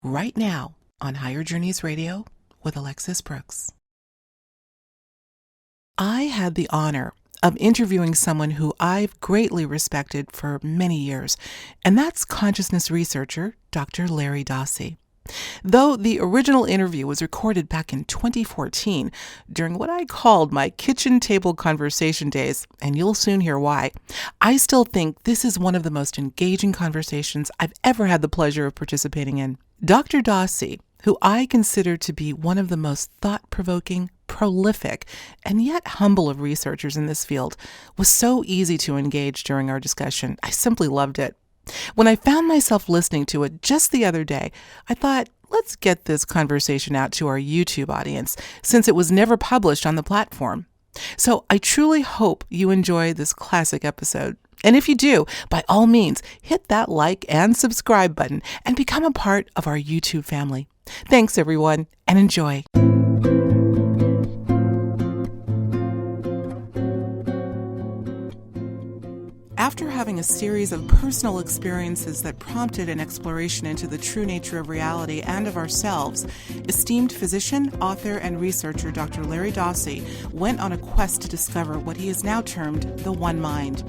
right now on Higher Journeys Radio with Alexis Brooks. I had the honor of interviewing someone who I've greatly respected for many years, and that's consciousness researcher Dr. Larry Dossey. Though the original interview was recorded back in 2014 during what I called my kitchen table conversation days, and you'll soon hear why, I still think this is one of the most engaging conversations I've ever had the pleasure of participating in. Dr. Dossey, who I consider to be one of the most thought-provoking, prolific, and yet humble of researchers in this field, was so easy to engage during our discussion. I simply loved it. When I found myself listening to it just the other day, I thought, let's get this conversation out to our YouTube audience, since it was never published on the platform. So I truly hope you enjoy this classic episode. And if you do, by all means, hit that like and subscribe button and become a part of our YouTube family. Thanks, everyone, and enjoy. After having a series of personal experiences that prompted an exploration into the true nature of reality and of ourselves, esteemed physician, author, and researcher Dr. Larry Dossey went on a quest to discover what he has now termed the One Mind.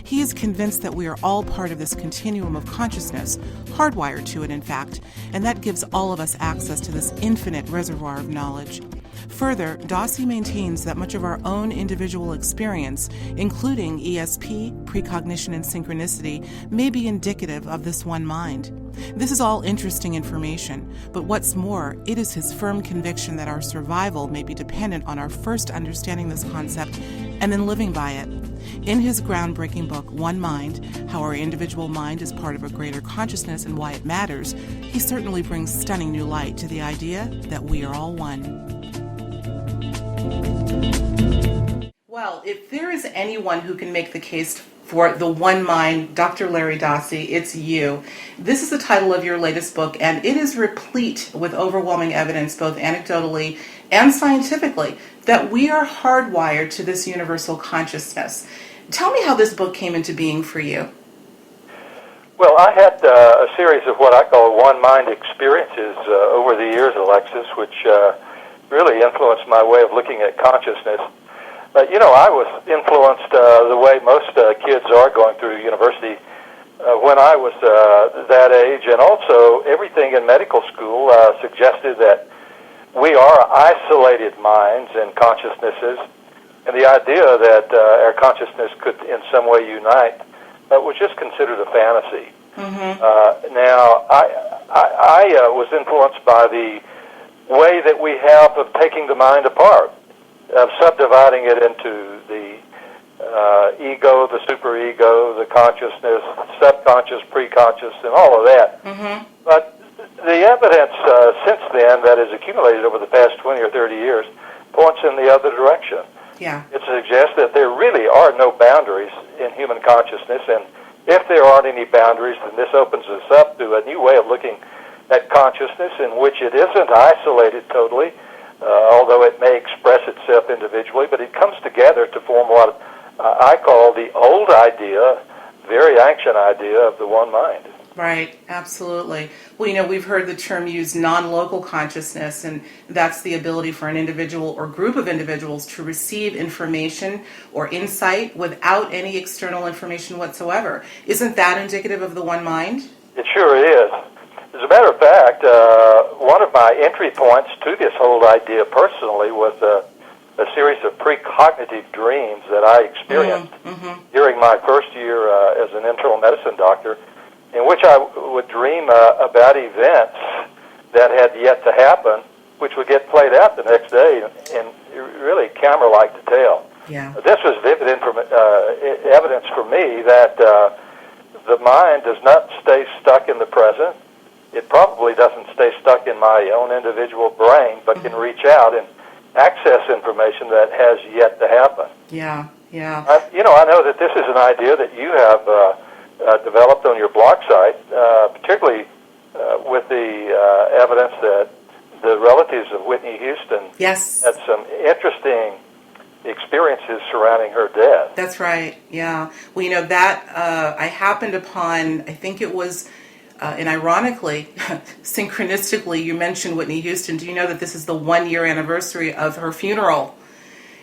He is convinced that we are all part of this continuum of consciousness, hardwired to it in fact, and that gives all of us access to this infinite reservoir of knowledge. Further, Dossey maintains that much of our own individual experience, including ESP, Precognition, and Synchronicity, may be indicative of this one mind. This is all interesting information, but what's more, it is his firm conviction that our survival may be dependent on our first understanding this concept and then living by it. In his groundbreaking book, One Mind, How Our Individual Mind is Part of a Greater Consciousness and Why It Matters, he certainly brings stunning new light to the idea that we are all one. Well, if there is anyone who can make the case for the one mind, Dr. Larry Dossey, it's you. This is the title of your latest book, and it is replete with overwhelming evidence, both anecdotally and scientifically, that we are hardwired to this universal consciousness. Tell me how this book came into being for you. Well, I had a series of what I call one-mind experiences over the years, Alexis, which really influenced my way of looking at consciousness. I was influenced the way most kids are going through university when I was that age, and also everything in medical school suggested that we are isolated minds and consciousnesses, and the idea that our consciousness could in some way unite was just considered a fantasy. Mm-hmm. Now, I was influenced by the way that we have of taking the mind apart, of subdividing it into the ego, the superego, the consciousness, subconscious, preconscious, and all of that. Mm-hmm. But the evidence since then that has accumulated over the past 20 or 30 years points in the other direction. Yeah. It suggests that there really are no boundaries in human consciousness, and if there aren't any boundaries, then this opens us up to a new way of looking at consciousness in which it isn't isolated totally, although it may express itself individually, but it comes together to form what I call the old idea, very ancient idea of the one mind. Right, absolutely. Well, we've heard the term used non-local consciousness, and that's the ability for an individual or group of individuals to receive information or insight without any external information whatsoever. Isn't that indicative of the one mind? It sure is. As a matter of fact, one of my entry points to this whole idea personally was a series of precognitive dreams that I experienced during my first year as an internal medicine doctor, in which I would dream about events that had yet to happen, which would get played out the next day in really camera-like detail. Yeah. This was vivid evidence for me that the mind does not stay stuck in the present. It probably doesn't stay stuck in my own individual brain, but can reach out and access information that has yet to happen. Yeah, yeah. I know that this is an idea that you have developed on your blog site, particularly with the evidence that the relatives of Whitney Houston had some interesting experiences surrounding her death. That's right, yeah. Well, that I happened upon, I think it was And ironically, synchronistically, you mentioned Whitney Houston. Do you know that this is the 1-year anniversary of her funeral?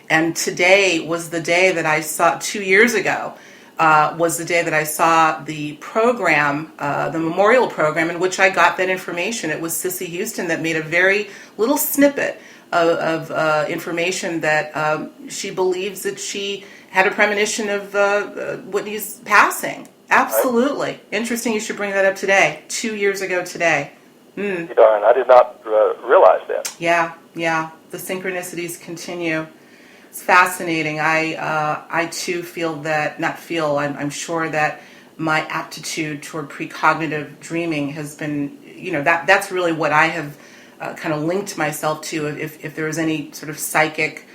And today was the day that I saw, 2 years ago, was the day that I saw the program, the memorial program, in which I got that information. It was Sissy Houston that made a very little snippet of information that she believes that she had a premonition of Whitney's passing. Absolutely. Interesting you should bring that up today, 2 years ago today. Darn, I did not realize that. Yeah. The synchronicities continue. It's fascinating. I too feel that, I'm sure that my aptitude toward precognitive dreaming has been, that's really what I have kind of linked myself to. If there was any sort of psychic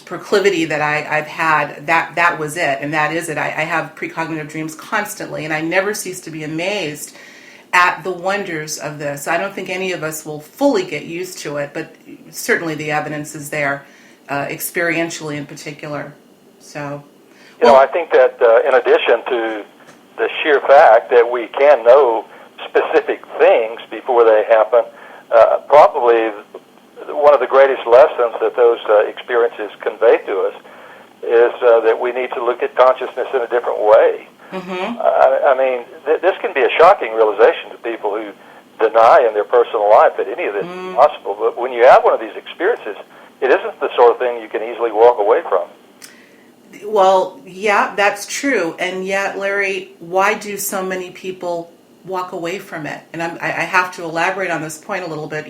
proclivity that I've had, that was it, and that is it. I have precognitive dreams constantly, and I never cease to be amazed at the wonders of this. I don't think any of us will fully get used to it, but certainly the evidence is there, experientially in particular. So, I think that in addition to the sheer fact that we can know specific things before they happen, probably one of the greatest lessons that those experiences convey to us is that we need to look at consciousness in a different way. I mean, this can be a shocking realization to people who deny in their personal life that any of this is possible. But when you have one of these experiences, it isn't the sort of thing you can easily walk away from. Well, yeah, that's true. And yet, Larry, why do so many people walk away from it? And I have to elaborate on this point a little bit.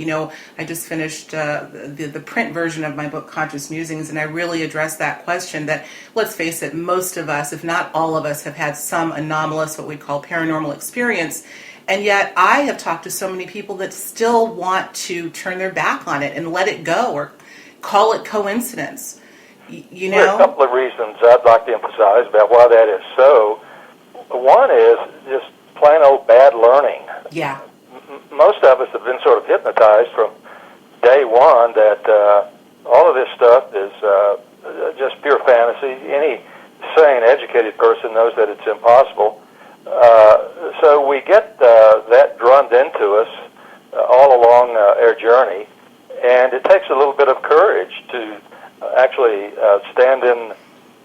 I just finished the print version of my book, Conscious Musings, and I really addressed that question that, let's face it, most of us, if not all of us, have had some anomalous, what we call paranormal experience. And yet I have talked to so many people that still want to turn their back on it and let it go or call it coincidence. There are a couple of reasons I'd like to emphasize about why that is so. One is just plain old bad learning. Yeah. Most of us have been sort of hypnotized from day one that all of this stuff is just pure fantasy. Any sane, educated person knows that it's impossible. So we get that drummed into us all along our journey, and it takes a little bit of courage to actually stand in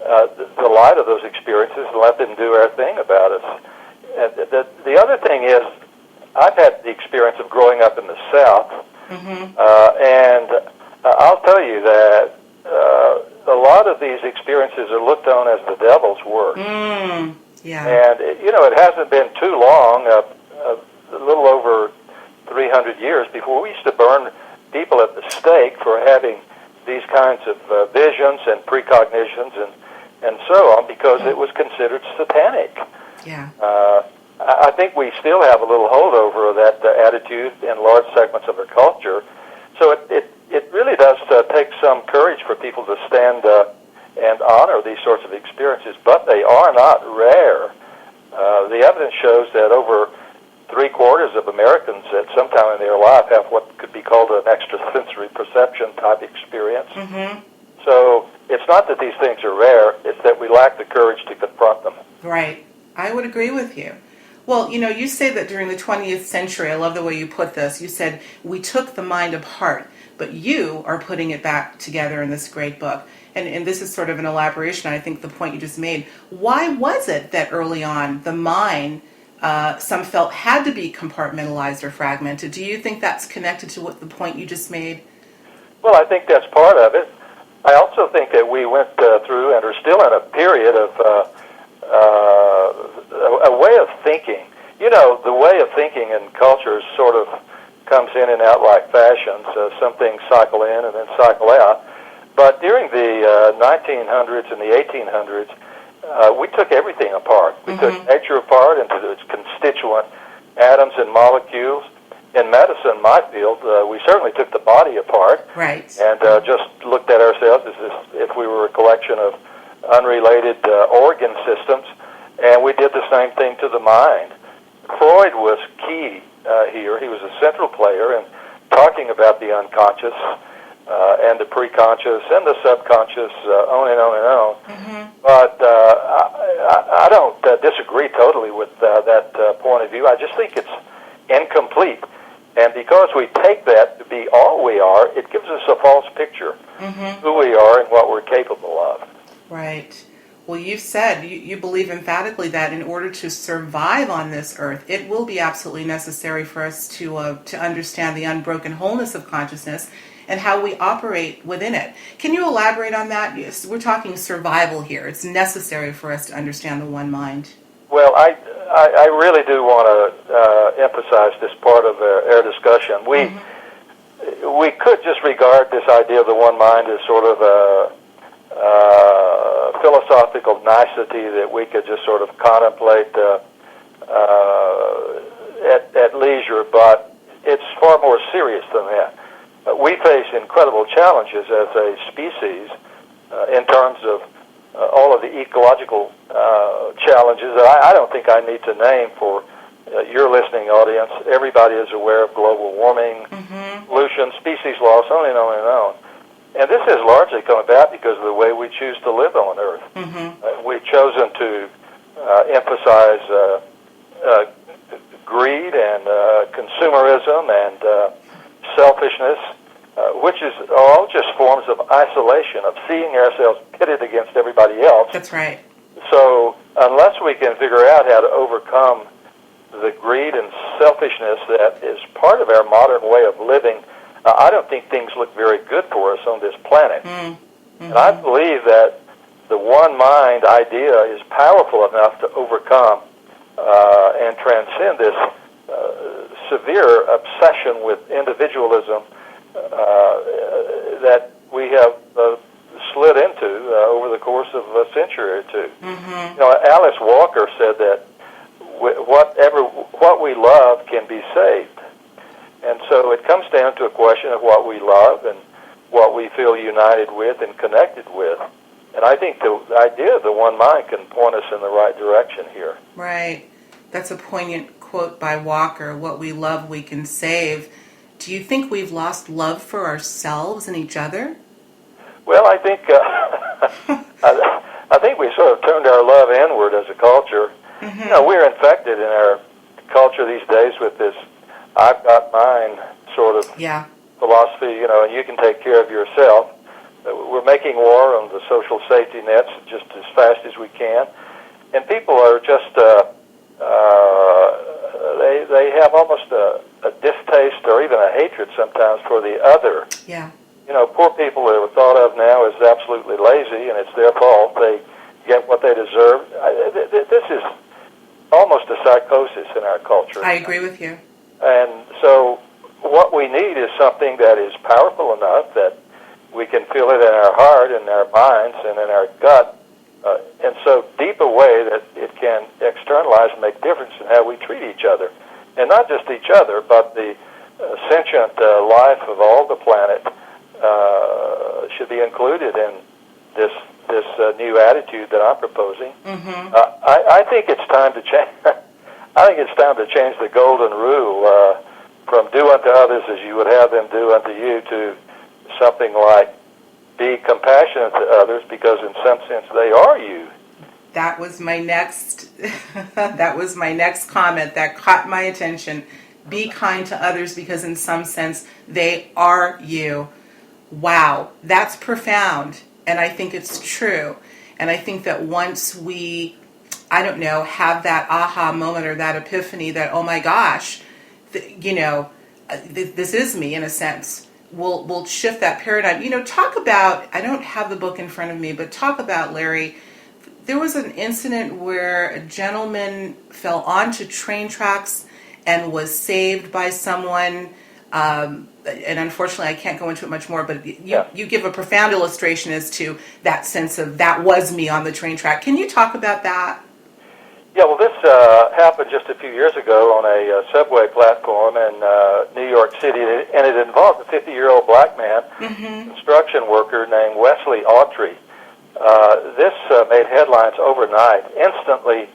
the light of those experiences and let them do our thing about us. The other thing is, I've had the experience of growing up in the South, and I'll tell you that a lot of these experiences are looked on as the devil's work. Yeah. And, it hasn't been too long, a little over 300 years, before we used to burn people at the stake for having these kinds of visions and precognitions and so on, because it was considered satanic. Yeah. I think we still have a little holdover of that attitude in large segments of our culture. So it really does take some courage for people to stand and honor these sorts of experiences, but they are not rare. The evidence shows that over 3/4 of Americans at some time in their life have what could be called an extrasensory perception type experience. So it's not that these things are rare, it's that we lack the courage to confront them. Right. I would agree with you. Well, you say that during the 20th century, I love the way you put this, you said, we took the mind apart, but you are putting it back together in this great book. And this is sort of an elaboration, I think, the point you just made. Why was it that early on the mind, some felt, had to be compartmentalized or fragmented? Do you think that's connected to what the point you just made? Well, I think that's part of it. I also think that we went through and are still in a period of a way of thinking. The way of thinking in cultures sort of comes in and out like fashions. Some things cycle in and then cycle out. But during the 1900s and the 1800s, we took everything apart. We took nature apart into its constituent atoms and molecules. In medicine, my field, we certainly took the body apart. Right. And just looked at ourselves as if we were a collection of unrelated organ systems. And we did the same thing to the mind. Freud was key here. He was a central player in talking about the unconscious. and the preconscious and the subconscious, on and on and on. Mm-hmm. But I don't disagree totally with that point of view. I just think it's incomplete. And because we take that to be all we are, it gives us a false picture Mm-hmm. who we are and what we're capable of. Right. Well, you've said, you believe emphatically that in order to survive on this earth, it will be absolutely necessary for us to understand the unbroken wholeness of consciousness and how we operate within it. Can you elaborate on that? Yes, we're talking survival here. It's necessary for us to understand the one mind. Well, I really do want to emphasize this part of our discussion. We could just regard this idea of the one mind as sort of a philosophical nicety that we could just sort of contemplate at leisure, but it's far more serious than that. We face incredible challenges as a species in terms of all of the ecological challenges that I don't think I need to name for your listening audience. Everybody is aware of global warming, pollution, species loss, on and on and on. And this has largely come about because of the way we choose to live on Earth. We've chosen to emphasize greed and consumerism and selfishness, which is all just forms of isolation, of seeing ourselves pitted against everybody else. That's right. So unless we can figure out how to overcome the greed and selfishness that is part of our modern way of living, I don't think things look very good for us on this planet. And I believe that the one mind idea is powerful enough to overcome and transcend this severe obsession with individualism that we have slid into over the course of a century or two. You know, Alice Walker said that what we love can be saved. And so it comes down to a question of what we love and what we feel united with and connected with. And I think the idea of the one mind can point us in the right direction here. Right. That's a poignant quote by Walker, what we love we can save. Do you think we've lost love for ourselves and each other? Well, I think I think we sort of turned our love inward as a culture. You know, we're infected in our culture these days with this I've got mine sort of philosophy, you know, and you can take care of yourself. We're making war on the social safety nets just as fast as we can. And people are just, they have almost a distaste or even a hatred sometimes for the other. Yeah. You know, poor people are thought of now as absolutely lazy, and it's their fault. They get what they deserve. This is almost a psychosis in our culture. I agree with you. And so what we need is something that is powerful enough that we can feel it in our heart, in our minds, and in our gut, in so deep a way that it can externalize and make difference in how we treat each other. And not just each other, but the sentient life of all the planet should be included in this new attitude that I'm proposing. I think it's time to change. I think it's time to change the golden rule from do unto others as you would have them do unto you to something like be compassionate to others because in some sense they are you. That was my next comment that caught my attention. Be kind to others because in some sense they are you. Wow, that's profound, and I think it's true. And I think that once we, I don't know, have that aha moment or that epiphany that, oh my gosh, this is me in a sense, we'll shift that paradigm. You know, talk about, I don't have the book in front of me, but talk about, Larry, there was an incident where a gentleman fell onto train tracks and was saved by someone. And unfortunately, I can't go into it much more, but you give a profound illustration as to that sense of that was me on the train track. Can you talk about that? Yeah, well, this happened just a few years ago on a subway platform in New York City, and it involved a 50-year-old black man, construction worker named Wesley Autry. This made headlines overnight. Instantly,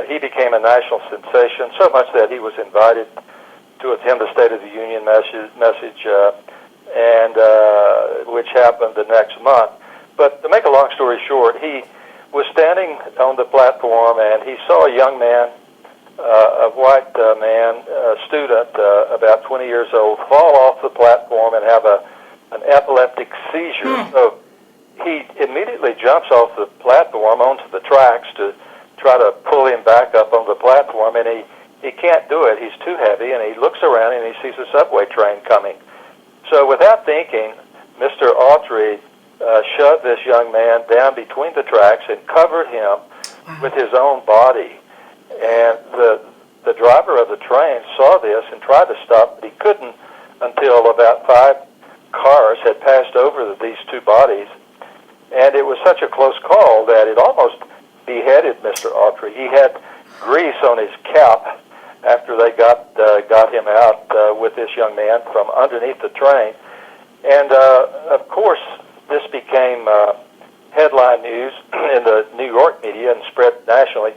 he became a national sensation, so much that he was invited to attend the State of the Union message and which happened the next month. But to make a long story short, he was standing on the platform, and he saw a young man, a white man, a student, about 20 years old, fall off the platform and have an epileptic seizure. So he immediately jumps off the platform onto the tracks to try to pull him back up on the platform, and he can't do it. He's too heavy, and he looks around and he sees a subway train coming. So without thinking, Mr. Autry shoved this young man down between the tracks and covered him with his own body. And the driver of the train saw this and tried to stop, but he couldn't until about 5 cars had passed over these two bodies. And it was such a close call that it almost beheaded Mr. Autry. He had grease on his cap after they got him out with this young man from underneath the train. And, of course, this became headline news in the New York media and spread nationally.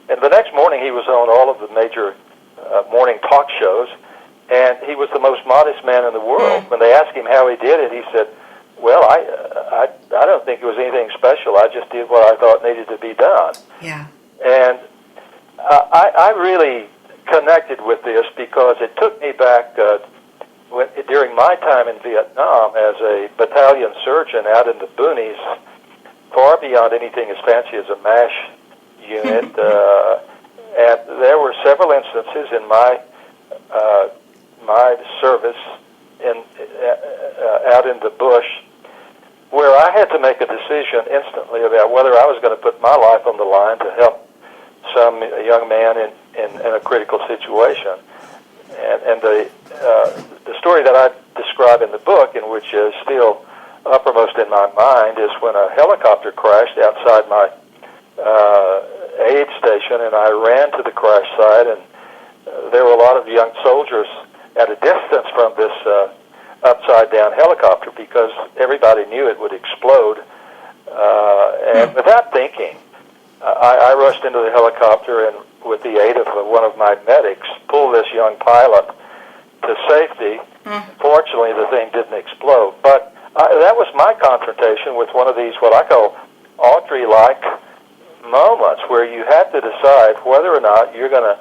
And the next morning he was on all of the major morning talk shows, and he was the most modest man in the world. When they asked him how he did it, he said, well, I don't think it was anything special. I just did what I thought needed to be done. Yeah. And I really connected with this because it took me back during my time in Vietnam as a battalion surgeon out in the boonies, far beyond anything as fancy as a MASH unit. And there were several instances in my service out in the bush where I had to make a decision instantly about whether I was going to put my life on the line to help some young man in a critical situation. And the story that I describe in the book, and which is still uppermost in my mind, is when a helicopter crashed outside my aid station, and I ran to the crash site, and there were a lot of young soldiers at a distance from this upside-down helicopter because everybody knew it would explode. And without thinking, I rushed into the helicopter and, with the aid of one of my medics, pulled this young pilot to safety. Fortunately, the thing didn't explode. But that was my confrontation with one of these, what I call Autry-like moments, where you have to decide whether or not you're going to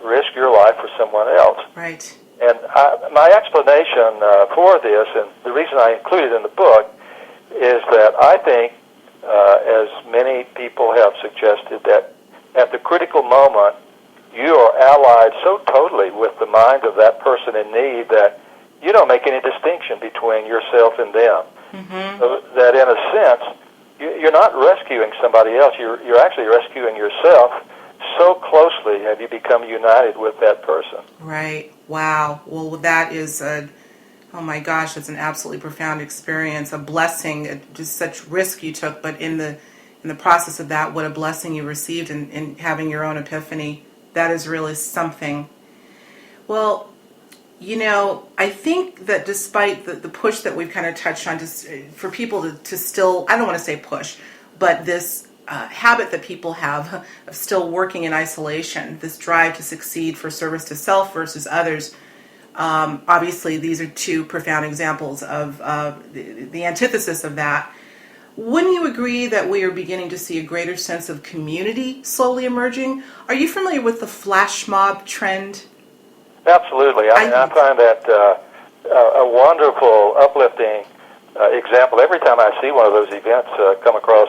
risk your life for someone else. Right. And my explanation for this, and the reason I include it in the book, is that I think, as many people have suggested, that at the critical moment, you are allied so totally with the mind of that person in need that you don't make any distinction between yourself and them. So that in a sense, you're not rescuing somebody else, you're actually rescuing yourself. So closely have you become united with that person. Right. Wow. Well, that is oh my gosh, it's an absolutely profound experience, a blessing, just such risk you took, but in the process of that, what a blessing you received in having your own epiphany. That is really something. Well, you know, I think that despite the push that we've kind of touched on, just for people to still, I don't want to say push, but this habit that people have of still working in isolation, this drive to succeed for service to self versus others. Obviously, these are two profound examples of the antithesis of that. Wouldn't you agree that we are beginning to see a greater sense of community slowly emerging? Are you familiar with the flash mob trend? Absolutely. I find that a wonderful, uplifting example. Every time I see one of those events come across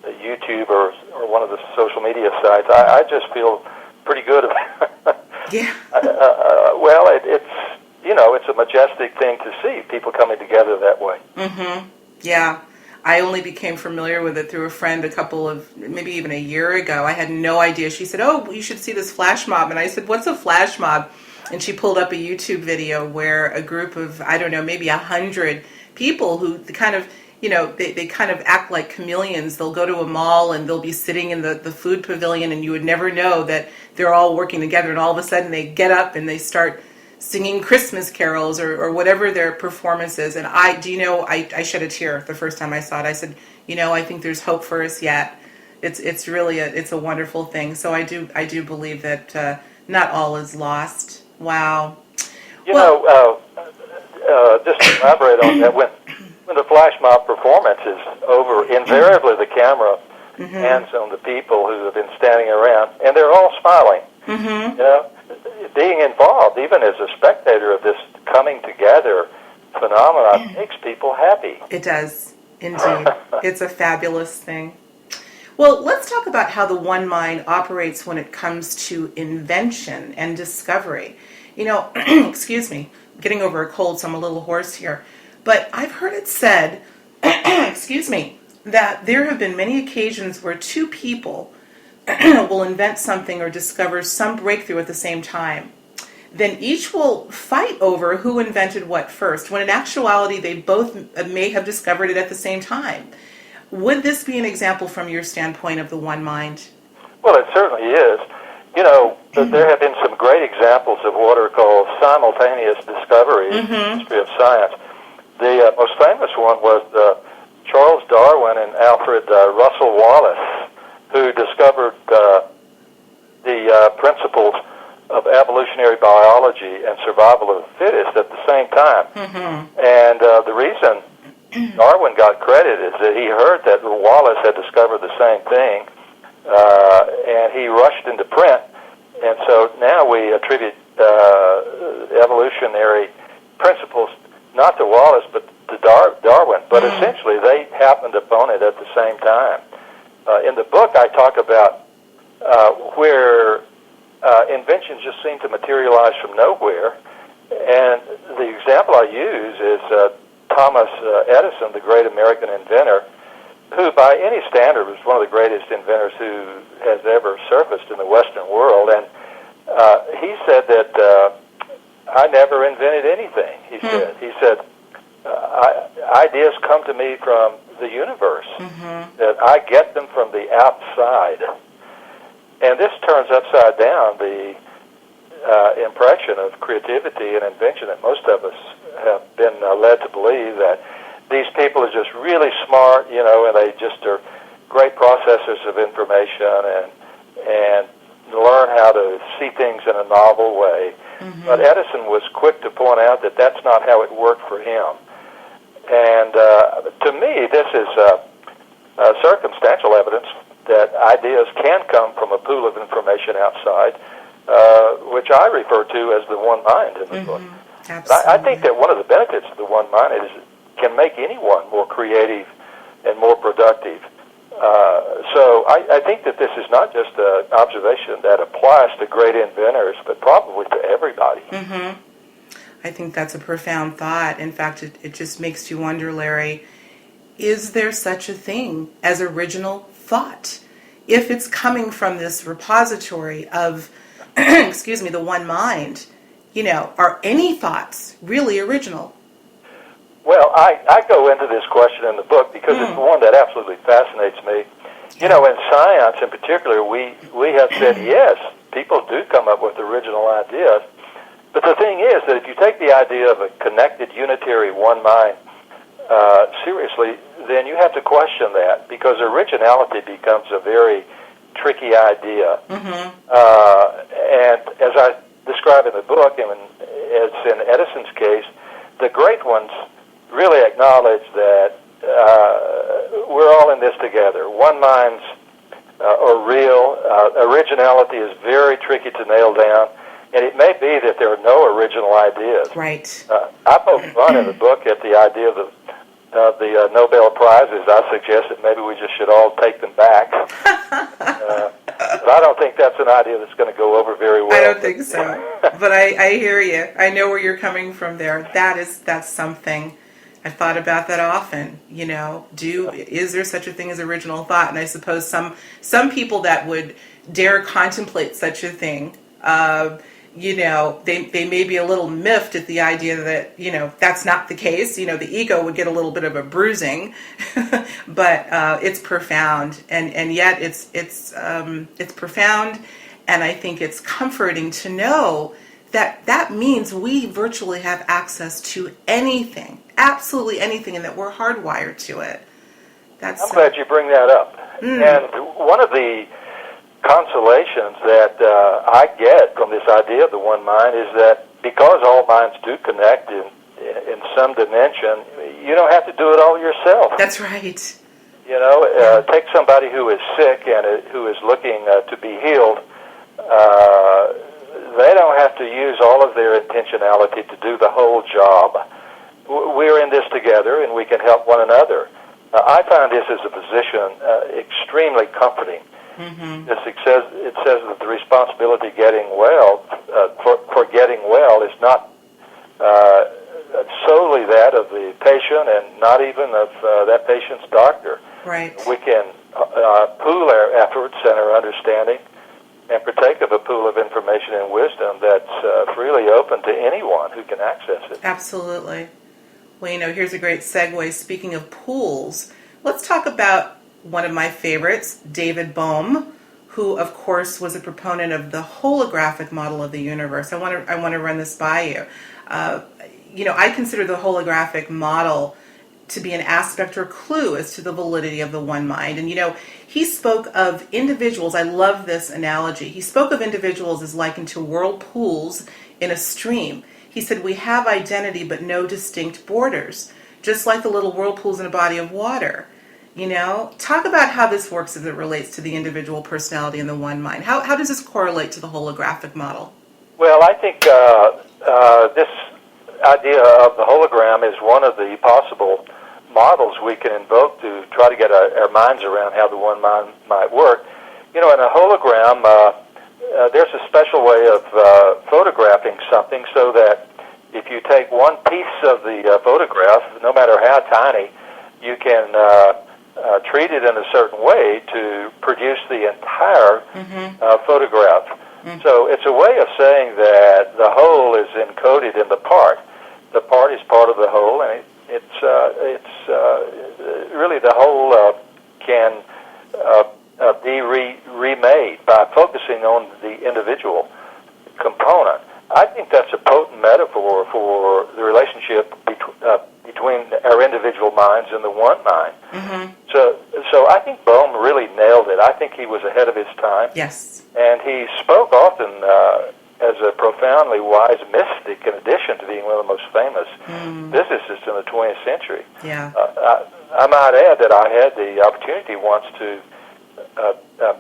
YouTube or one of the social media sites, I just feel pretty good about it. Yeah. Well, it's a majestic thing to see people coming together that way. Yeah. I only became familiar with it through a friend maybe even a year ago. I had no idea. She said, oh, you should see this flash mob. And I said, what's a flash mob? And she pulled up a YouTube video where a group of, I don't know, maybe 100 people who kind of, they kind of act like chameleons. They'll go to a mall and they'll be sitting in the food pavilion, and you would never know that they're all working together. And all of a sudden they get up and they start singing Christmas carols or whatever their performance is. And I shed a tear the first time I saw it. I said, I think there's hope for us yet. It's really it's a wonderful thing. So I do believe that not all is lost. Wow. just to elaborate on that, when the flash mob performance is over, invariably the camera hands on the people who have been standing around, and they're all smiling. You know, being involved, even as a spectator of this coming together phenomenon, makes people happy. It does, indeed. It's a fabulous thing. Well, let's talk about how the one mind operates when it comes to invention and discovery. You know, excuse me, getting over a cold, so I'm a little hoarse here. But I've heard it said, excuse me, that there have been many occasions where two people will invent something or discover some breakthrough at the same time. Then each will fight over who invented what first, when in actuality they both may have discovered it at the same time. Would this be an example from your standpoint of the one mind? Well, it certainly is. You know, there have been some great examples of what are called simultaneous discoveries in the history of science. The most famous one was Charles Darwin and Alfred Russel Wallace, who discovered the principles of evolutionary biology and survival of the fittest at the same time. And the reason Darwin got credit is that he heard that Wallace had discovered the same thing, and he rushed into print. And so now we attribute evolutionary principles not to Wallace but to Darwin. But essentially they happened upon it at the same time. In the book I talk about where inventions just seem to materialize from nowhere. And the example I use is Thomas Edison, the great American inventor, who by any standard was one of the greatest inventors who has ever surfaced in the Western world. And he said that I never invented anything, he said. He said, ideas come to me from the universe, that I get them from the outside. And this turns upside down the impression of creativity and invention that most of us have been led to believe, that these people are just really smart, you know, and they just are great processors of information and learn how to see things in a novel way. But Edison was quick to point out that that's not how it worked for him. And to me, this is circumstantial evidence that ideas can come from a pool of information outside, which I refer to as the one mind in the book. I think that one of the benefits of the one mind is it can make anyone more creative and more productive. So I think that this is not just an observation that applies to great inventors, but probably to everybody. I think that's a profound thought. In fact, it just makes you wonder, Larry, is there such a thing as original thought? If it's coming from this repository of, excuse me, the one mind, you know, are any thoughts really original? Well, I go into this question in the book because it's the one that absolutely fascinates me. You know, in science in particular, we have said, yes, people do come up with original ideas. But the thing is that if you take the idea of a connected, unitary one mind seriously, then you have to question that, because originality becomes a very tricky idea. And as I describe in the book, and as in Edison's case, the great ones really acknowledge that we're all in this together. One minds are real. Originality is very tricky to nail down, and it may be that there are no original ideas. Right. I poke fun in the book at the idea of the Nobel Prizes. I suggest that maybe we just should all take them back. But I don't think that's an idea that's going to go over very well. I don't think so. But I hear you. I know where you're coming from there. That's something. I've thought about that often. You know, is there such a thing as original thought? And I suppose some people that would dare contemplate such a thing, you know, they may be a little miffed at the idea that, you know, that's not the case. You know, the ego would get a little bit of a bruising, but it's profound, and yet it's profound, and I think it's comforting to know that means we virtually have access to anything, absolutely anything, and that we're hardwired to it. I'm glad you bring that up. And one of the consolations that I get from this idea of the one mind is that because all minds do connect in in some dimension, you don't have to do it all yourself. That's right. You know, take somebody who is sick and who is looking to be healed. They don't have to use all of their intentionality to do the whole job. We're in this together, and we can help one another. I find this as a position extremely comforting. Mm-hmm. It says that the responsibility getting well for getting well is not solely that of the patient, and not even of that patient's doctor. Right. We can pool our efforts and our understanding and partake of a pool of information and wisdom that's freely open to anyone who can access it. Absolutely. Well, you know, here's a great segue. Speaking of pools, let's talk about one of my favorites, David Bohm, who, of course, was a proponent of the holographic model of the universe. I want to run this by you. You know, I consider the holographic model to be an aspect or clue as to the validity of the one mind. And, you know, he spoke of individuals, I love this analogy, he spoke of individuals as likened to whirlpools in a stream. He said, we have identity but no distinct borders, just like the little whirlpools in a body of water. You know, talk about how this works as it relates to the individual personality and the one mind. How does this correlate to the holographic model? Well, I think this idea of the hologram is one of the possible models we can invoke to try to get our minds around how the one mind might work. You know, in a hologram, there's a special way of photographing something so that if you take one piece of the photograph, no matter how tiny, you can treat it in a certain way to produce the entire photograph. Mm-hmm. So it's a way of saying that the whole is encoded in the part. The part is part of the whole, and it's really the whole can be remade by focusing on the individual component. I think that's a potent metaphor for the relationship between our individual minds and the one mind. Mm-hmm. So I think Bohm really nailed it. I think he was ahead of his time. Yes. And he spoke often as a profoundly wise mystic, in addition to being one of the most famous physicists in the 20th century. Yeah. I might add that I had the opportunity once to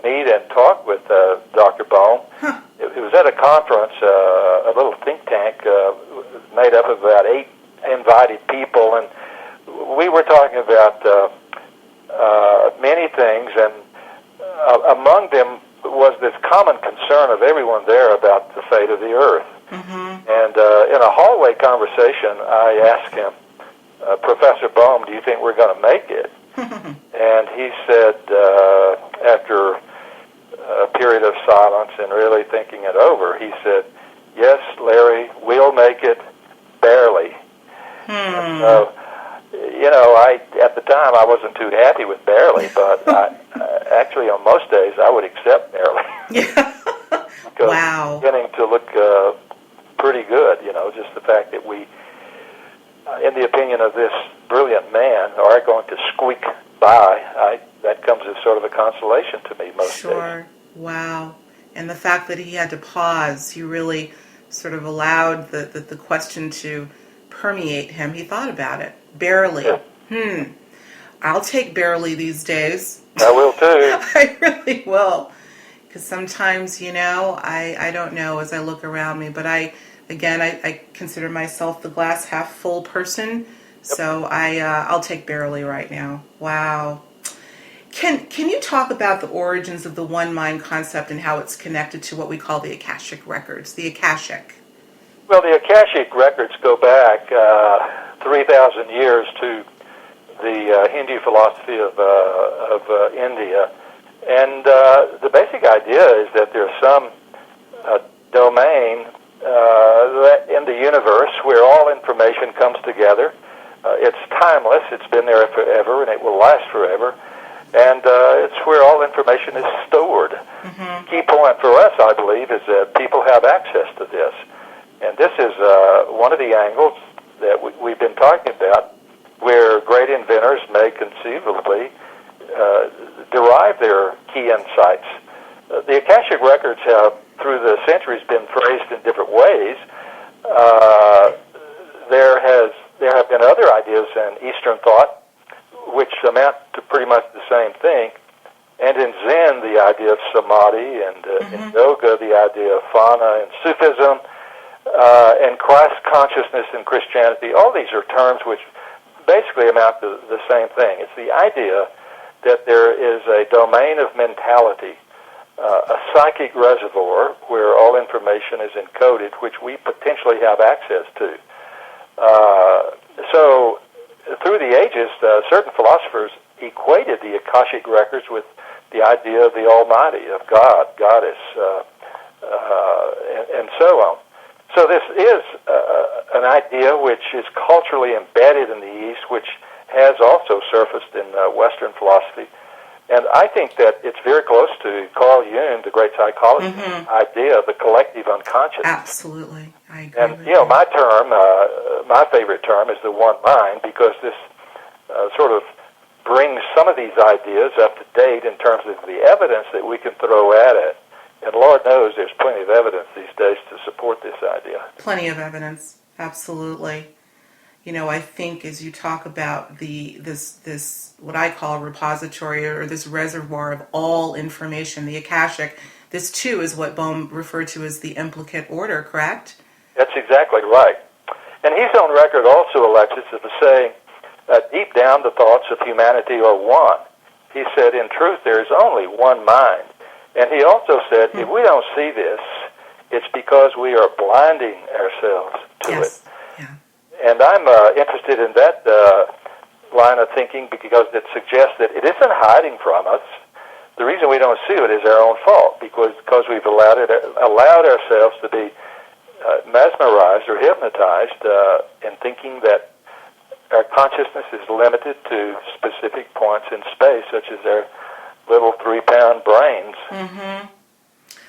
meet and talk with Dr. Bohm. Huh. It was at a conference, a little think tank made up of about 8 invited people, and we were talking about many things, and among them was this common concern of everyone there about the fate of the earth. Mm-hmm. And in a hallway conversation, I asked him, Professor Bohm, do you think we're going to make it? And he said, after a period of silence and really thinking it over, he said, yes, Larry, we'll make it barely. And so, you know, at the time I wasn't too happy with barely, but actually on most days I would accept barely. Yeah. Because wow. It's beginning to look pretty good, you know, just the fact that we, in the opinion of this brilliant man, are going to squeak by. That comes as sort of a consolation to me most days. Sure. Wow. And the fact that he had to pause, he really sort of allowed the question to permeate him. He thought about it. Barely. Yeah. I'll take barely these days. I will too. I really will. Because sometimes, you know, I don't know as I look around me, but I consider myself the glass half full person. Yep. So I'll take barely right now. Wow. Can you talk about the origins of the one mind concept and how it's connected to what we call the Akashic records, the Akashic? Well, the Akashic records go back 3,000 years to the Hindu philosophy of India, and the basic idea is that there's some domain in the universe where all information comes together. It's timeless; it's been there forever, and it will last forever. And it's where all information is stored. Mm-hmm. Key point for us, I believe, is that people have access to this. And this is one of the angles that we've been talking about, where great inventors may conceivably derive their key insights. The Akashic records have, through the centuries, been phrased in different ways. there have been other ideas in Eastern thought which amount to pretty much the same thing. And in Zen, the idea of samadhi, and in yoga, the idea of fana, and Sufism, and Christ consciousness in Christianity, all these are terms which basically amount to the same thing. It's the idea that there is a domain of mentality, a psychic reservoir where all information is encoded, which we potentially have access to. So through the ages, certain philosophers equated the Akashic records with the idea of the Almighty, of God, Goddess, and so on. So this is an idea which is culturally embedded in the East, which has also surfaced in Western philosophy. And I think that it's very close to Carl Jung, the great psychologist, idea of the collective unconscious. Absolutely. I agree. And, my term, my favorite term is the one mind, because this sort of brings some of these ideas up to date in terms of the evidence that we can throw at it. And Lord knows there's plenty of evidence these days to support this idea. Plenty of evidence, absolutely. I think as you talk about this what I call a repository, or this reservoir of all information, the Akashic, this too is what Bohm referred to as the implicate order, correct? That's exactly right. And he's on record also, Alexis, as saying, deep down the thoughts of humanity are one. He said, in truth, there is only one mind. And he also said, if we don't see this, it's because we are blinding ourselves to it. Yeah. And I'm interested in that line of thinking because it suggests that it isn't hiding from us. The reason we don't see it is our own fault, because we've allowed ourselves to be mesmerized or hypnotized in thinking that our consciousness is limited to specific points in space, such as our little 3-pound brains.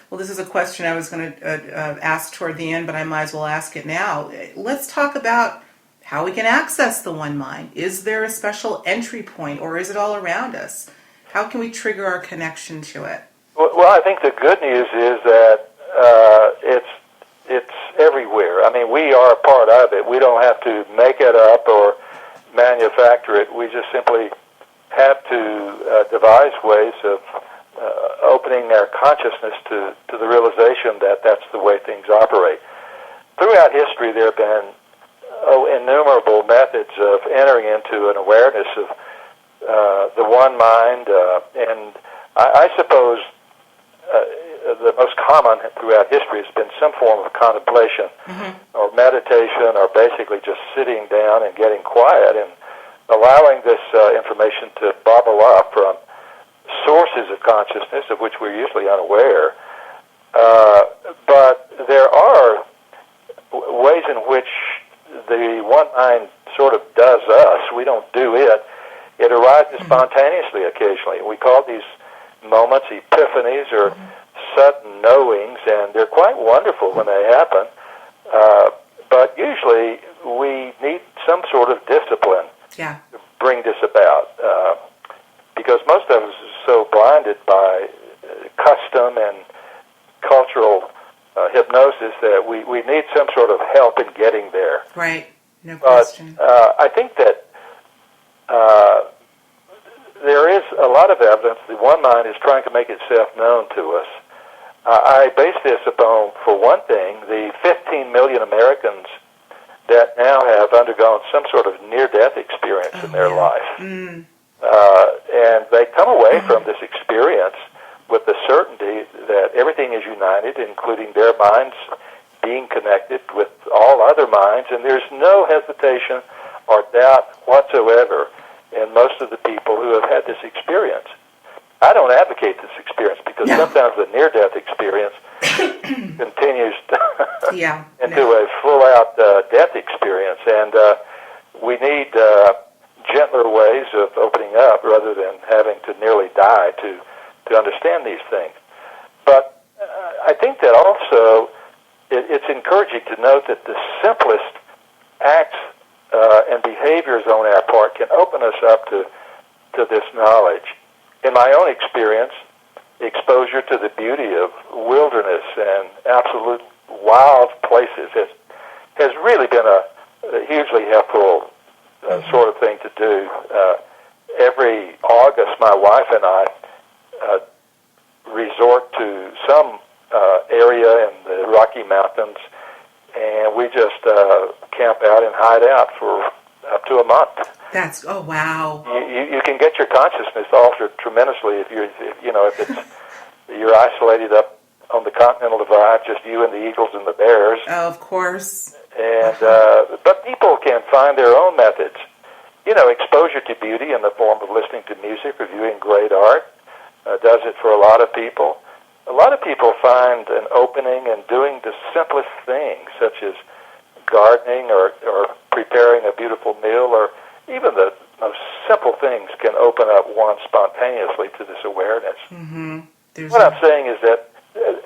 Well, this is a question I was going to ask toward the end, but I might as well ask it now. Let's talk about how we can access the one mind. Is there a special entry point, or is it all around us? How can we trigger our connection to it? Well, I think the good news is that it's everywhere. I mean, we are a part of it. We don't have to make it up or manufacture it. We just simply have to devise ways of opening our consciousness to the realization that that's the way things operate. Throughout history, there have been innumerable methods of entering into an awareness of the one mind, and I suppose the most common throughout history has been some form of contemplation or meditation, or basically just sitting down and getting quiet and allowing this information to bubble up from sources of consciousness of which we're usually unaware. But there are ways in which the one mind sort of does us. We don't do it. It arises spontaneously occasionally. We call these moments epiphanies or sudden knowings, and they're quite wonderful when they happen. But usually we need some sort of discipline to bring this about, because most of us are so blinded by custom and cultural hypnosis that we need some sort of help in getting there. Right, no question. But I think that there is a lot of evidence that one mind is trying to make itself known to us. I base this upon, for one thing, the 15 million Americans that now have undergone some sort of near-death experience in their life. And they come away from this experience with the certainty that everything is united, including their minds being connected with all other minds, and there's no hesitation or doubt whatsoever in most of the people who have had this experience. I don't advocate this experience because sometimes the near-death experience continues into a full-out death experience, and we need gentler ways of opening up rather than having to nearly die to understand these things. But I think that also it's encouraging to note that the simplest acts and behaviors on our part can open us up to this knowledge. In my own experience, exposure to the beauty of wilderness and absolute wild places has really been hugely helpful sort of thing to do. Every August, my wife and I resort to some area in the Rocky Mountains, and we just camp out and hide out for up to a month. Oh wow! You can get your consciousness altered tremendously if you're isolated up on the Continental Divide, just you and the eagles and the bears. Oh, of course. And but people can find their own methods. Exposure to beauty in the form of listening to music or viewing great art does it for a lot of people. A lot of people find an opening in doing the simplest things, such as gardening or preparing a beautiful meal, or even the most simple things can open up one spontaneously to this awareness. Mm-hmm. What I'm saying is that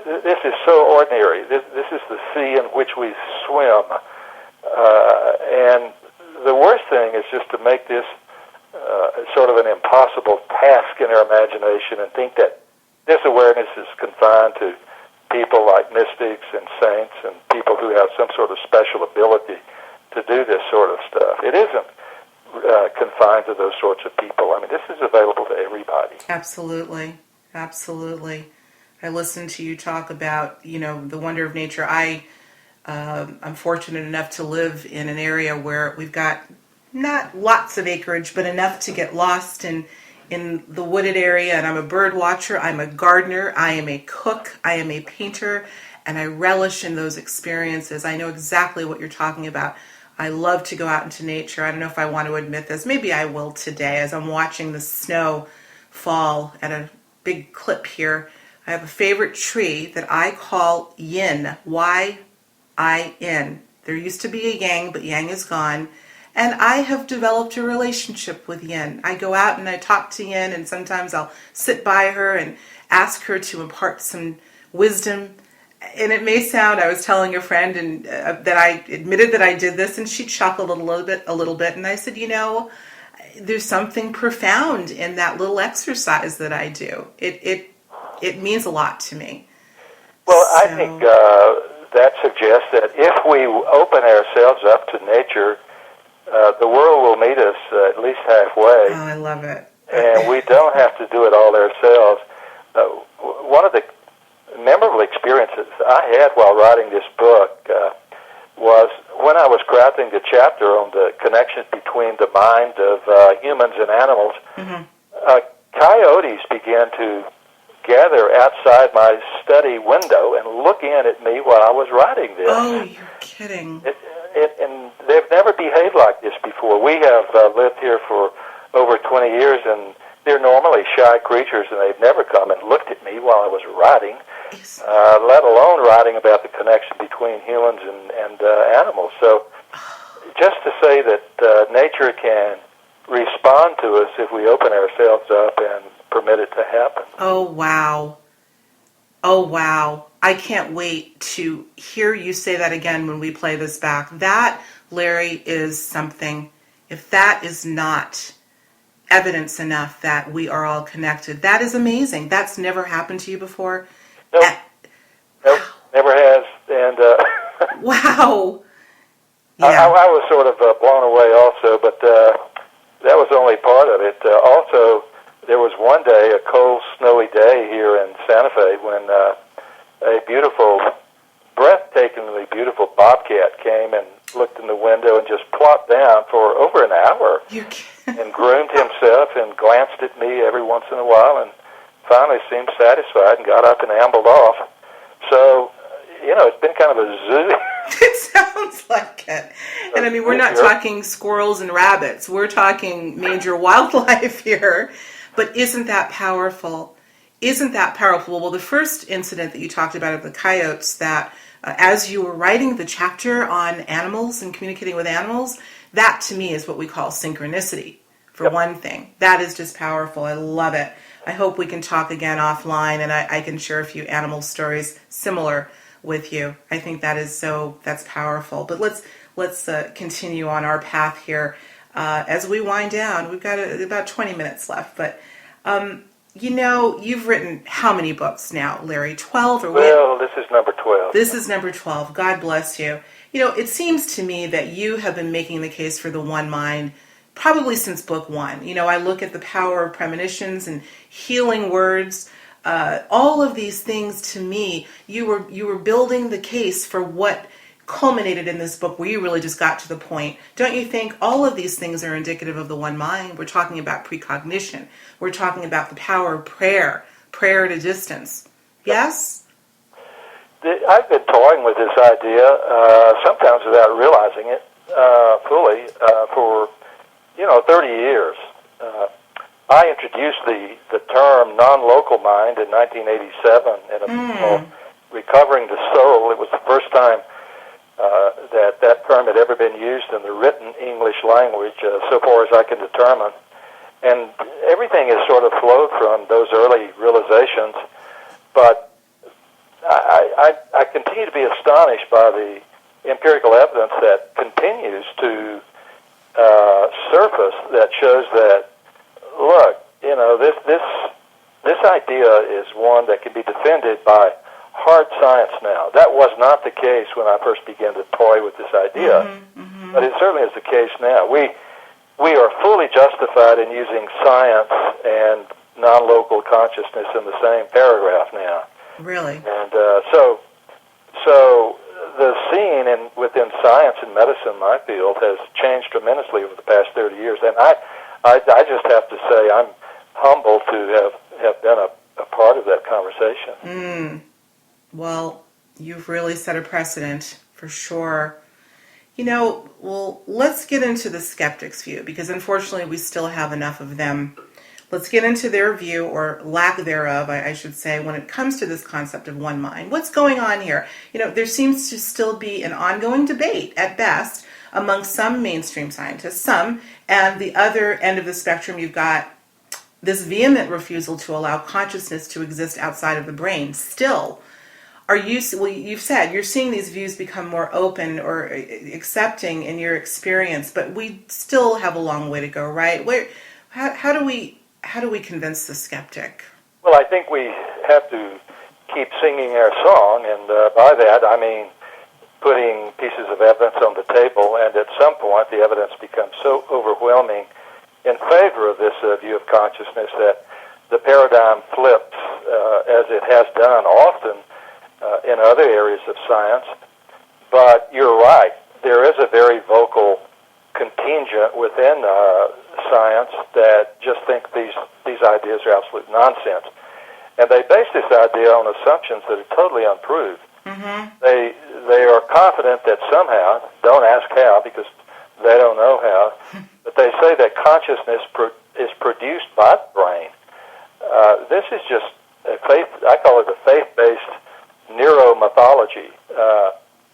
this is so ordinary. This is the sea in which we swim. And the worst thing is just to make this sort of an impossible task in our imagination and think that this awareness is confined to people like mystics and saints and people who have some sort of special ability to do this sort of stuff. It isn't confined to those sorts of people. I mean, this is available to everybody. Absolutely. Absolutely. I listened to you talk about, the wonder of nature. I'm fortunate enough to live in an area where we've got not lots of acreage, but enough to get lost in the wooded area. And I'm a bird watcher. I'm a gardener. I am a cook. I am a painter. And I relish in those experiences. I know exactly what you're talking about. I love to go out into nature. I don't know if I want to admit this. Maybe I will today as I'm watching the snow fall at a big clip here. I have a favorite tree that I call yin, Y-I-N. There used to be a yang, but yang is gone. And I have developed a relationship with yin. I go out and I talk to yin, and sometimes I'll sit by her and ask her to impart some wisdom. And it may sound, I was telling a friend and that I admitted that I did this, and she chuckled a little bit. And I said, there's something profound in that little exercise that I do. It means a lot to me. Well, I think that suggests that if we open ourselves up to nature, the world will meet us at least halfway. Oh, I love it. And we don't have to do it all ourselves. One of the memorable experiences I had while writing this book was when I was crafting the chapter on the connection between the mind of humans and animals. Mm-hmm. Coyotes began to gather outside my study window and look in at me while I was writing this. Oh, you're kidding. And they've never behaved like this before. We have lived here for over 20 years, and they're normally shy creatures, and they've never come and looked at me while I was writing, let alone writing about the connection between humans and animals. So just to say that nature can respond to us if we open ourselves up and permit it to happen. Oh, wow. Oh, wow. I can't wait to hear you say that again when we play this back. That, Larry, is something. If that is not evidence enough that we are all connected, that is amazing. That's never happened to you before? Nope. Nope, never has. And wow. Yeah. I was sort of blown away also, but that was only part of it. Also, there was one day, a cold, snowy day here in Santa Fe, when a beautiful, breathtakingly beautiful bobcat came and looked in the window and just plopped down for over an hour and groomed himself and glanced at me every once in a while and finally seemed satisfied and got up and ambled off. So, it's been kind of a zoo. It sounds like it. And I mean, we're not talking squirrels and rabbits. We're talking major wildlife here. But isn't that powerful? Isn't that powerful? Well, the first incident that you talked about of the coyotes, that as you were writing the chapter on animals and communicating with animals, that to me is what we call synchronicity, for one thing. That is just powerful. I love it. I hope we can talk again offline and I can share a few animal stories similar with you. I think that's powerful. But let's continue on our path here. As we wind down, we've got about 20 minutes left, but you've written how many books now, Larry? 12 or what? Well, this is number 12. This is number 12. God bless you. It seems to me that you have been making the case for the one mind probably since book one. I look at the power of premonitions and healing words. All of these things, to me, you were building the case for what culminated in this book, where you really just got to the point. Don't you think all of these things are indicative of the one mind? We're talking about precognition. We're talking about the power of prayer at a distance. Yes? I've been toying with this idea, sometimes without realizing it fully, for 30 years. I introduced the term non-local mind in 1987 in a book called Recovering the Soul. It was the first time that term had ever been used in the written English language, so far as I can determine. And everything has sort of flowed from those early realizations, but I continue to be astonished by the empirical evidence that continues to surface that shows that, look, this idea is one that can be defended by hard science now. That was not the case when I first began to toy with this idea, but it certainly is the case now. We are fully justified in using science and non-local consciousness in the same paragraph now. Really? And so the scene within science and medicine, my field, has changed tremendously over the past 30 years. And I just have to say I'm humbled to have been a part of that conversation. Well, you've really set a precedent, for sure. Well, let's get into the skeptics' view, because unfortunately we still have enough of them. Let's get into their view, or lack thereof, I should say, when it comes to this concept of one mind. What's going on here? There seems to still be an ongoing debate, at best, among some mainstream scientists, and the other end of the spectrum, you've got this vehement refusal to allow consciousness to exist outside of the brain. Still, you've said you're seeing these views become more open or accepting in your experience, but we still have a long way to go, right? How do we convince the skeptic? Well, I think we have to keep singing our song, and by that I mean putting pieces of evidence on the table, and at some point the evidence becomes so overwhelming in favor of this view of consciousness that the paradigm flips, as it has done often in other areas of science. But you're right, there is a very vocal contingent within science that just think these ideas are absolute nonsense. And they base this idea on assumptions that are totally unproved. They are confident that somehow, don't ask how because they don't know how, but they say that consciousness is produced by the brain. This is just I call it a faith-based neuromythology.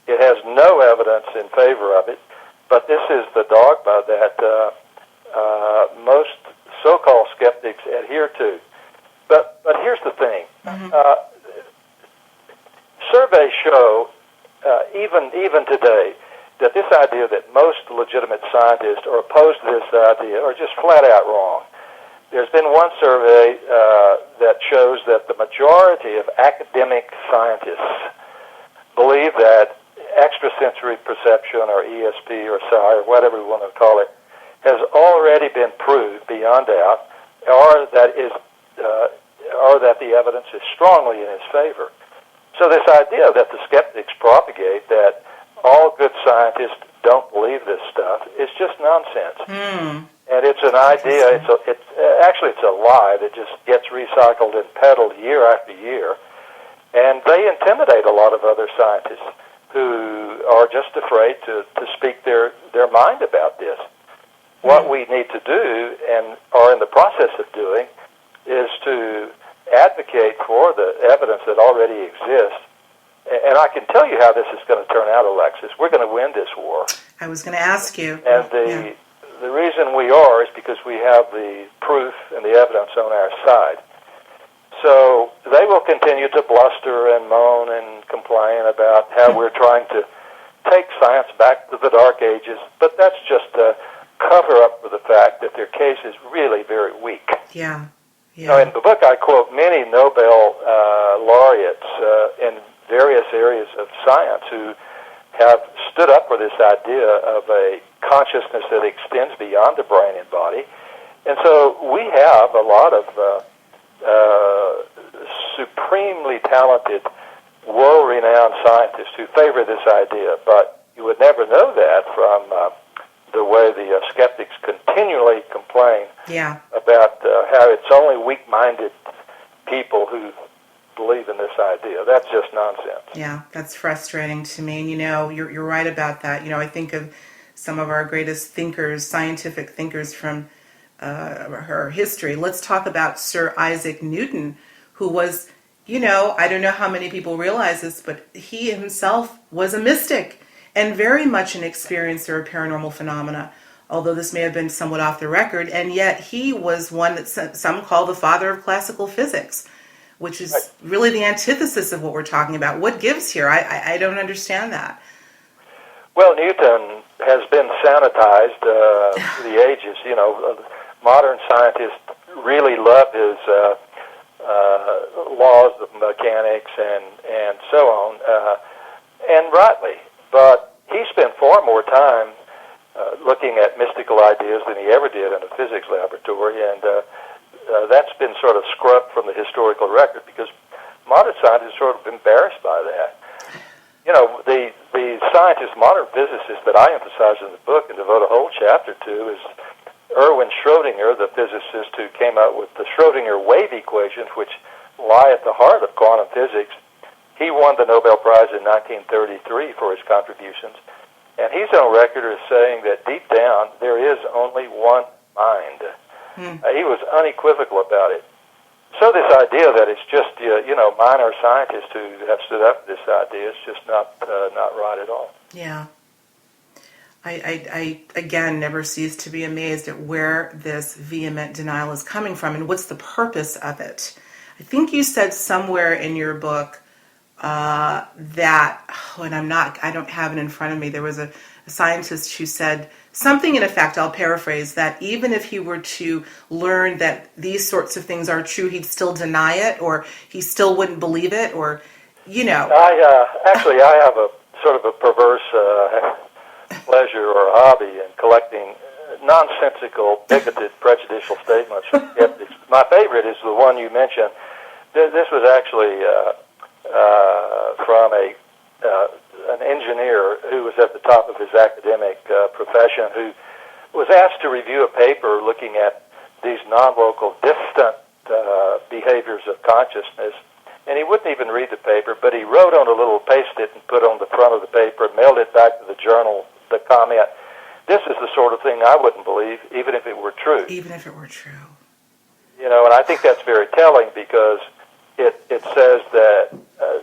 It has no evidence in favor of it, but this is the dogma that most so-called skeptics adhere to. But here's the thing. Surveys show, even today, that this idea that most legitimate scientists are opposed to this idea are just flat out wrong. There's been one survey that shows that the majority of academic scientists believe that extrasensory perception, or ESP, or psi, or whatever we want to call it, has already been proved beyond doubt, or that the evidence is strongly in its favor. So this idea that the skeptics propagate, that all good scientists don't believe this stuff, is just nonsense. And it's an idea, it's a lie that just gets recycled and peddled year after year. And they intimidate a lot of other scientists who are just afraid to speak their mind about this. What we need to do, and are in the process of doing, is to advocate for the evidence that already exists. And I can tell you how this is going to turn out, Alexis. We're going to win this war. I was going to ask you. And the reason we are is because we have the proof and the evidence on our side. So they will continue to bluster and moan and complain about how we're trying to take science back to the Dark Ages, but that's just a cover-up for the fact that their case is really very weak. Yeah. Now, in the book, I quote many Nobel laureates in various areas of science who have stood up for this idea of a consciousness that extends beyond the brain and body. And so we have a lot of supremely talented, world-renowned scientists who favor this idea, but you would never know that from the way the skeptics continually complain about how it's only weak-minded people who believe in this idea. That's just nonsense. Yeah, that's frustrating to me. And, you're right about that. I think of some of our greatest thinkers, scientific thinkers from her history. Let's talk about Sir Isaac Newton, who was, I don't know how many people realize this, but he himself was a mystic and very much an experiencer of paranormal phenomena, although this may have been somewhat off the record, and yet he was one that some call the father of classical physics, which is really the antithesis of what we're talking about. What gives here? I don't understand that. Well, Newton has been sanitized through the ages. Modern scientists really love his laws of mechanics and so on, and rightly. But he spent far more time looking at mystical ideas than he ever did in a physics laboratory, and that's been sort of scrubbed from the historical record because modern scientists are sort of embarrassed by that. The scientists, modern physicists that I emphasize in the book and devote a whole chapter to is Erwin Schrödinger, the physicist who came up with the Schrödinger wave equations, which lie at the heart of quantum physics. He won the Nobel Prize in 1933 for his contributions, and he's on record as saying that deep down there is only one mind. He was unequivocal about it. So this idea that it's just minor scientists who have stood up for this idea is just not right at all. Yeah. I again never cease to be amazed at where this vehement denial is coming from and what's the purpose of it. I think you said somewhere in your book that, and I don't have it in front of me, there was a scientist who said something in effect, I'll paraphrase, that even if he were to learn that these sorts of things are true, he'd still deny it, or he still wouldn't believe it, or, I have a sort of a perverse pleasure or hobby in collecting nonsensical, bigoted, prejudicial statements from skeptics. My favorite is the one you mentioned. This was actually from an engineer who was at the top of his academic profession, who was asked to review a paper looking at these non-local, distant behaviors of consciousness. And he wouldn't even read the paper, but he wrote on a little post-it and put on the front of the paper, mailed it back to the journal, the comment, "This is the sort of thing I wouldn't believe, even if it were true." Even if it were true. And I think that's very telling because it says that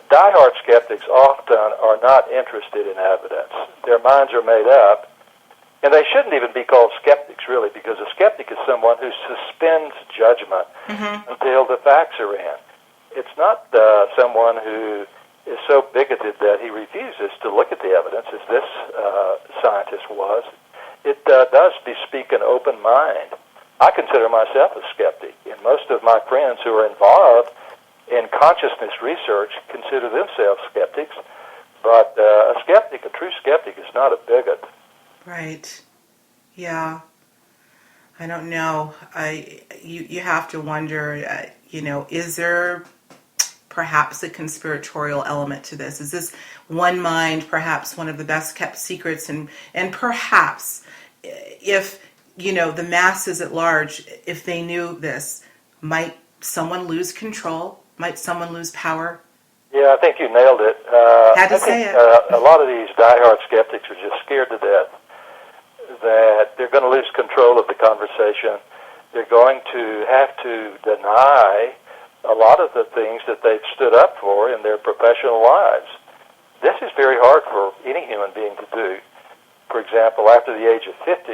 diehard skeptics often are not interested in evidence. Their minds are made up, and they shouldn't even be called skeptics, really, because a skeptic is someone who suspends judgment until the facts are in. It's not someone who is so bigoted that he refuses to look at the evidence, as this scientist was. It does bespeak an open mind. I consider myself a skeptic, and most of my friends who are involved in consciousness research consider themselves skeptics, but a true skeptic is not a bigot. Right. Yeah. I don't know. You have to wonder, is there perhaps a conspiratorial element to this? Is this one mind perhaps one of the best kept secrets? And perhaps if, the masses at large, if they knew this, might someone lose control? Might someone lose power? Yeah, I think you nailed it. Had to say it. A lot of these diehard skeptics are just scared to death that they're going to lose control of the conversation. They're going to have to deny a lot of the things that they've stood up for in their professional lives. This is very hard for any human being to do. For example, after the age of 50,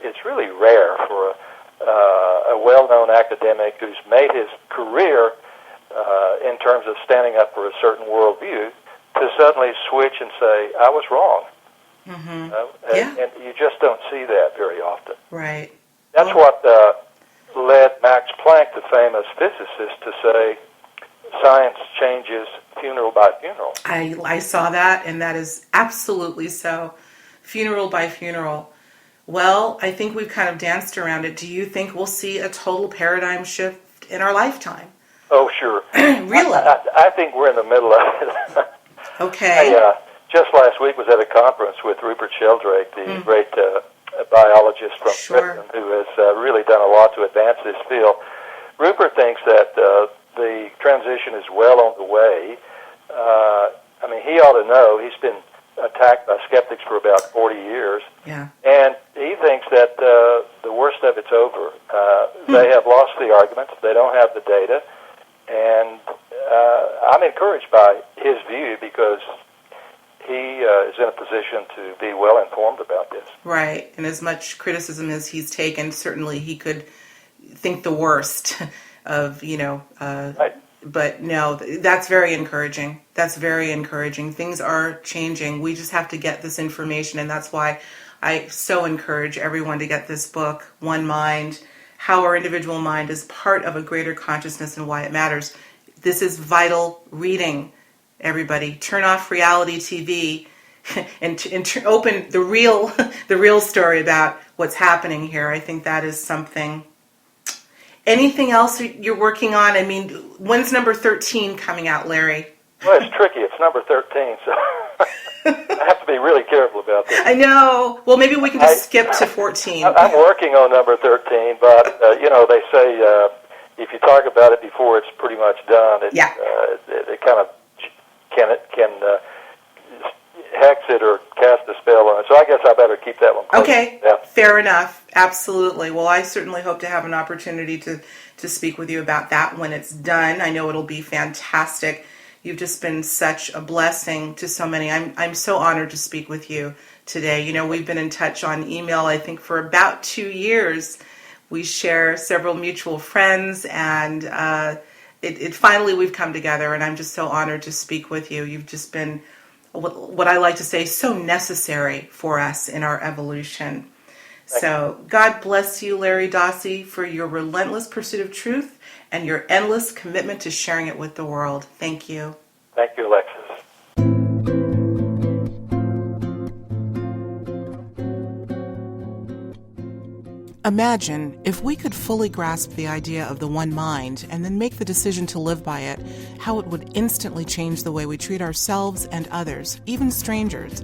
it's really rare for a well-known academic who's made his career in terms of standing up for a certain worldview to suddenly switch and say, I was wrong. And you just don't see that very often. Right. That's what led Max Planck, the famous physicist, to say science changes funeral by funeral. I saw that, and that is absolutely so. Funeral by funeral. Well, I think we've kind of danced around it. Do you think we'll see a total paradigm shift in our lifetime? Oh, sure. Really? I think we're in the middle of it. Okay. I, just last week was at a conference with Rupert Sheldrake, the great biologist from Britain, who has really done a lot to advance this field. Rupert thinks that the transition is well on the way. I mean, he ought to know. He's been attacked by skeptics for about 40 years. Yeah. And he thinks that the worst of it's over. They have lost the arguments. They don't have the data. And I'm encouraged by his view because he is in a position to be well informed about this. Right. And as much criticism as he's taken, certainly he could think the worst of, Right. But no, that's very encouraging. That's very encouraging. Things are changing. We just have to get this information, and that's why I so encourage everyone to get this book, One Mind, How Our Individual Mind is Part of a Greater Consciousness and Why It Matters. This is vital reading, everybody. Turn off reality TV and open the real story about what's happening here. I think that is something. Anything else you're working on? I mean, when's number 13 coming out, Larry? Well, it's tricky. It's number 13, so I have to be really careful about this. I know. Well, maybe we can just skip to 14. I'm working on number 13, but, they say if you talk about it before it's pretty much done, it kind of can hex it or cast a spell on it. So I guess I better keep that one close. Okay, yeah. Fair enough. Absolutely. Well, I certainly hope to have an opportunity to speak with you about that when it's done. I know it'll be fantastic. You've just been such a blessing to so many. I'm so honored to speak with you today. We've been in touch on email, I think, for about 2 years. We share several mutual friends, and it finally we've come together, and I'm just so honored to speak with you. You've just been what I like to say, so necessary for us in our evolution. So God bless you, Larry Dossey, for your relentless pursuit of truth and your endless commitment to sharing it with the world. Thank you. Thank you, Alexis. Imagine if we could fully grasp the idea of the one mind and then make the decision to live by it, how it would instantly change the way we treat ourselves and others, even strangers.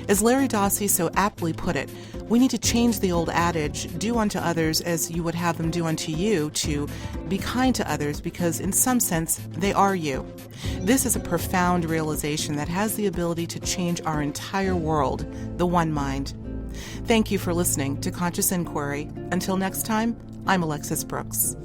As Larry Dossey so aptly put it, we need to change the old adage, do unto others as you would have them do unto you, to be kind to others because in some sense they are you. This is a profound realization that has the ability to change our entire world, the one mind. Thank you for listening to Conscious Inquiry. Until next time, I'm Alexis Brooks.